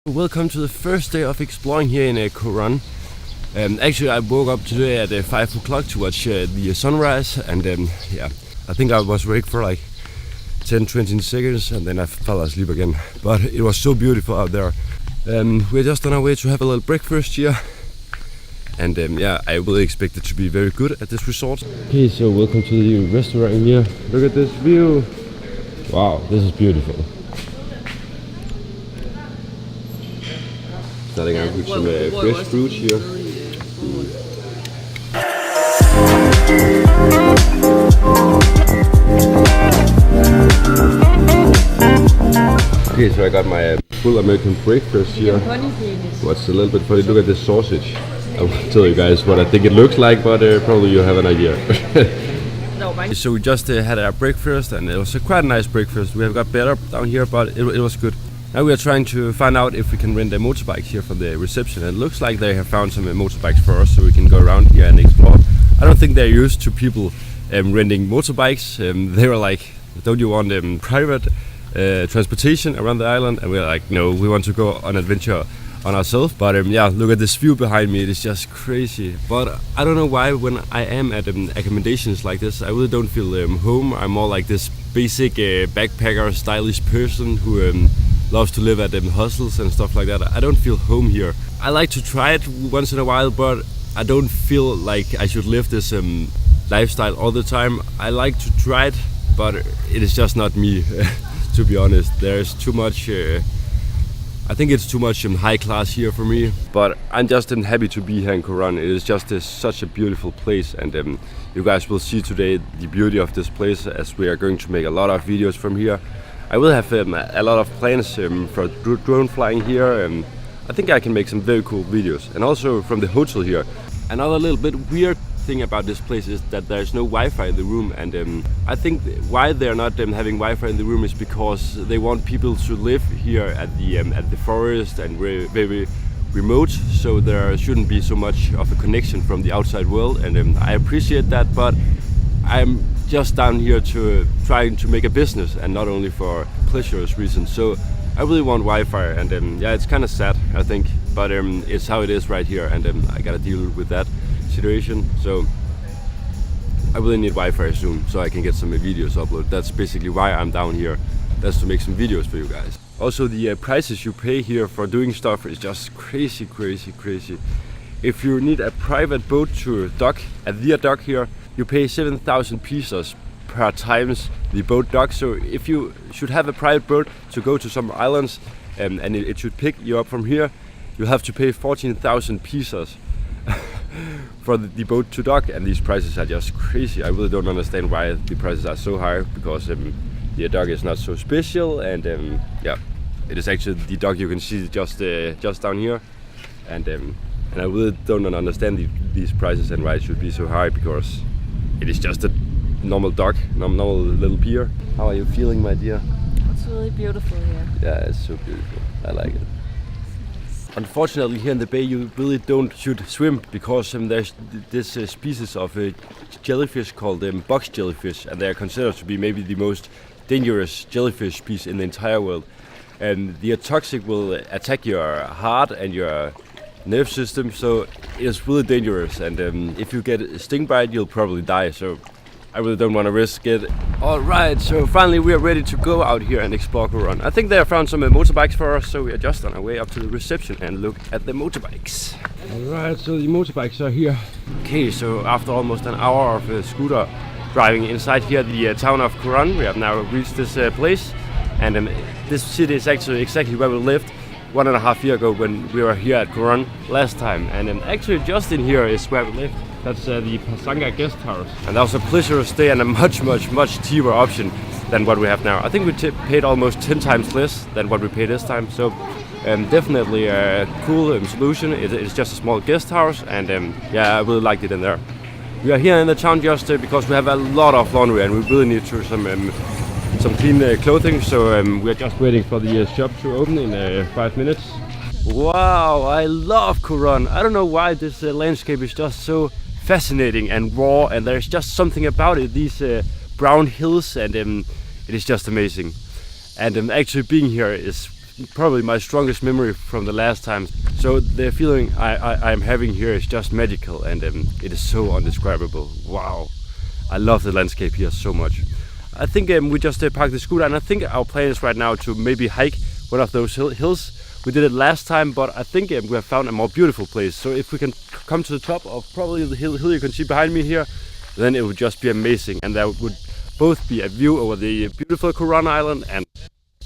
Welcome to the first day of exploring here in Coron. Actually, I woke up today at 5 o'clock to watch the sunrise, and yeah, I think I was awake for like 10-20 seconds and then I fell asleep again. But it was so beautiful out there. We're just on our way to have a little breakfast here. And yeah, I really expect it to be very good at this resort. Okay, so welcome to the restaurant here. Look at this view. Wow, this is beautiful. Starting out with some fresh fruits here. Okay, so I got my full American breakfast here. What's a little bit funny, look at this sausage. I will tell you guys what I think it looks like, but probably you have an idea. So we just had our breakfast, and it was a quite nice breakfast. We have got better down here, but it was good. Now we are trying to find out if we can rent a motorbike here from the reception. It looks like they have found some motorbikes for us, so we can go around here and explore. I don't think they're used to people renting motorbikes. They were like, don't you want private transportation around the island? And we're like, no, we want to go on adventure on ourselves. But yeah, look at this view behind me. It is just crazy. But I don't know why when I am at accommodations like this, I really don't feel home. I'm more like this basic backpacker, stylish person who loves to live at hostels and stuff like that. I don't feel home here. I like to try it once in a while, but I don't feel like I should live this lifestyle all the time. I like to try it, but it is just not me. To be honest, there's too much. I think it's too much high class here for me. But I'm just happy to be here in Coron. It is just such a beautiful place, and you guys will see today the beauty of this place as we are going to make a lot of videos from here. I will have a lot of plans for drone flying here, and I think I can make some very cool videos. And also from the hotel here. Another little bit weird thing about this place is that there's no Wi-Fi in the room, and I think why they're not having Wi-Fi in the room is because they want people to live here at the forest and very remote, so there shouldn't be so much of a connection from the outside world, and I appreciate that, but I'm just down here to trying to make a business and not only for pleasures reasons. So I really want Wi-Fi, and yeah, it's kind of sad, I think, but it's how it is right here, and I gotta deal with that situation. So I really need Wi-Fi soon so I can get some videos uploaded. That's basically why I'm down here. That's to make some videos for you guys. Also, the prices you pay here for doing stuff is just crazy. If you need a private boat to dock at the dock here, you pay 7,000 pesos per times the boat dock. So if you should have a private boat to go to some islands and it should pick you up from here, you'll have to pay 14,000 pesos for the boat to dock, and these prices are just crazy. I really don't understand why the prices are so high, because the dock is not so special, and yeah, it is actually the dock you can see just down here, and I really don't understand these prices and why it should be so high, because it is just a normal dock, normal little pier. How are you feeling, my dear? It's really beautiful here. Yeah, it's so beautiful. I like it. Unfortunately, here in the bay you really don't should swim, because there's this species of jellyfish called box jellyfish, and they are considered to be maybe the most dangerous jellyfish species in the entire world. And the toxic will attack your heart and your nerve system, so it's really dangerous, and if you get a sting bite you'll probably die, so I really don't want to risk it. Alright, so finally we are ready to go out here and explore Coron. I think they have found some motorbikes for us, so we are just on our way up to the reception and look at the motorbikes. Alright, so the motorbikes are here. Okay, so after almost an hour of scooter driving inside here, the town of Coron, we have now reached this place, and this city is actually exactly where we lived 1.5 years ago when we were here at Coron last time, and actually just in here is where we lived. That's the Busuanga guest house, and that was a pleasure stay and a much cheaper option than what we have now. I think we paid almost 10 times less than what we paid this time, so definitely a cool solution. It's just a small guest house, and yeah, I really liked it in there. We are here in the town just because we have a lot of laundry and we really need to some clean clothing, so we are just waiting for the shop to open in 5 minutes. Wow, I love Coron. I don't know why this landscape is just so fascinating and raw, and there's just something about it, these brown hills, and it is just amazing. And actually being here is probably my strongest memory from the last time. So the feeling I'm having here is just magical, and it is so undescribable. Wow, I love the landscape here so much. I think we just parked the scooter, and I think our plan is right now to maybe hike one of those hills. We did it last time, but I think we have found a more beautiful place. So if we can come to the top of probably the hill you can see behind me here, then it would just be amazing, and there would both be a view over the beautiful Coron Island and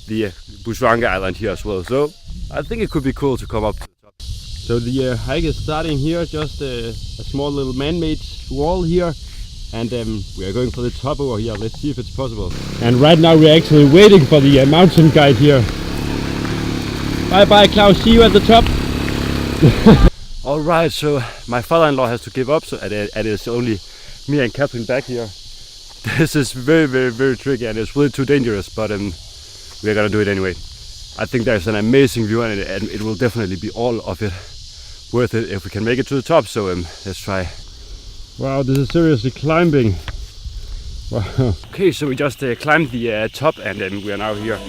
the Busuanga Island here as well. So I think it could be cool to come up to the top. So the hike is starting here, just a small little man-made wall here, and we are going for the top over here. Let's see if it's possible. And right now we're actually waiting for the mountain guide here. Bye bye Klaus, see you at the top. Alright, so my father-in-law has to give up, so and it's only me and Catherine back here. This is very tricky, and it's really too dangerous, but we're gonna do it anyway. I think there's an amazing view, and it will definitely be all of it worth it if we can make it to the top, so let's try. Wow, this is seriously climbing. Wow. Okay, so we just climbed the top, and we are now here.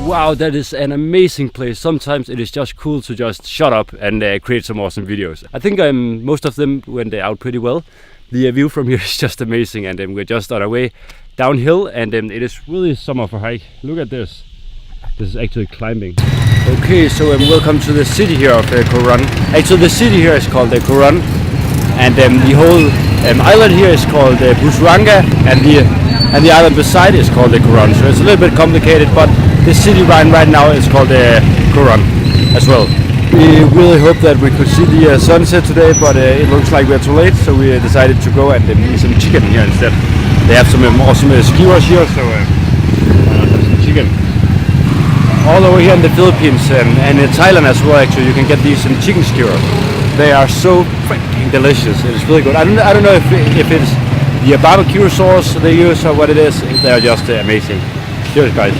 Wow, that is an amazing place. Sometimes it is just cool to just shut up and create some awesome videos. I think most of them went out pretty well. The view from here is just amazing, and we're just on our way downhill, and it is really summer for hike. Look at this. This is actually climbing. Okay, so welcome to the city here of Coron. Actually, the city here is called Coron, and the whole island here is called Busuanga, and the island beside is called Coron. So it's a little bit complicated, but the city right now is called Coron as well. We really hope that we could see the sunset today, but it looks like we're too late, so we decided to go and eat some chicken here instead. They have some awesome skewers here, so have some chicken. All over here in the Philippines and in Thailand as well, actually, you can get these chicken skewers. They are so freaking delicious. It is really good. I don't know if it's the barbecue sauce they use or what it is. They are just amazing. Cheers, guys.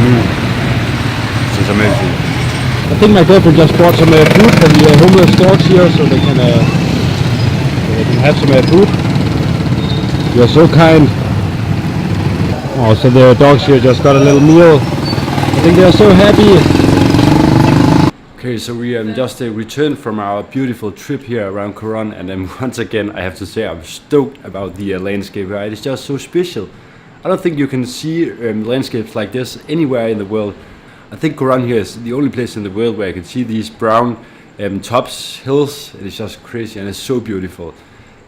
This is amazing. I think my girlfriend just bought some food for the homeless dogs here, so they can have some food. You're so kind. Oh, so the dogs here just got a little meal. I think they're so happy. Okay, so we just returned from our beautiful trip here around Coron, and then once again I have to say I'm stoked about the landscape here. It is just so special. I don't think you can see landscapes like this anywhere in the world. I think Coron here is the only place in the world where I can see these brown tops, hills. It is just crazy, and it's so beautiful.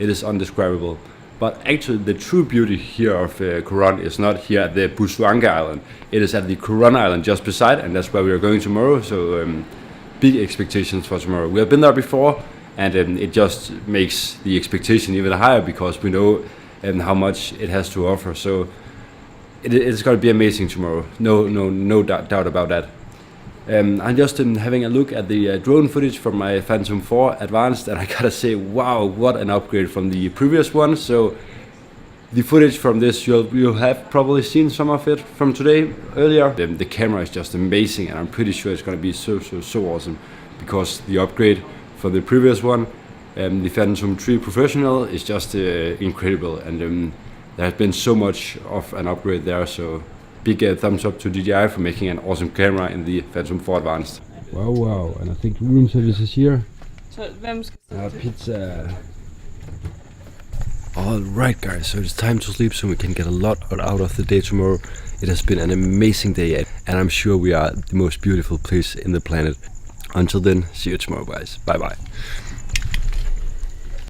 It is indescribable. But actually the true beauty here of Coron is not here at the Busuanga Island. It is at the Coron Island just beside, and that's where we are going tomorrow. So big expectations for tomorrow. We have been there before, and it just makes the expectation even higher because we know how much it has to offer. So it's going to be amazing tomorrow. No doubt about that. I'm just having a look at the drone footage from my Phantom 4 Advanced, and I gotta say, wow, what an upgrade from the previous one. So the footage from this, you'll have probably seen some of it from today earlier. The camera is just amazing, and I'm pretty sure it's gonna be so awesome, because the upgrade from the previous one, the Phantom 3 Professional, is just incredible, and there has been so much of an upgrade there. So big thumbs up to DJI for making an awesome camera in the Phantom 4 Advanced. Wow, and I think room service is here. Så hvem skal Pizza. Alright guys, so it's time to sleep so we can get a lot out of the day tomorrow. It has been an amazing day and I'm sure we are the most beautiful place in the planet. Until then, see you tomorrow guys. Bye bye.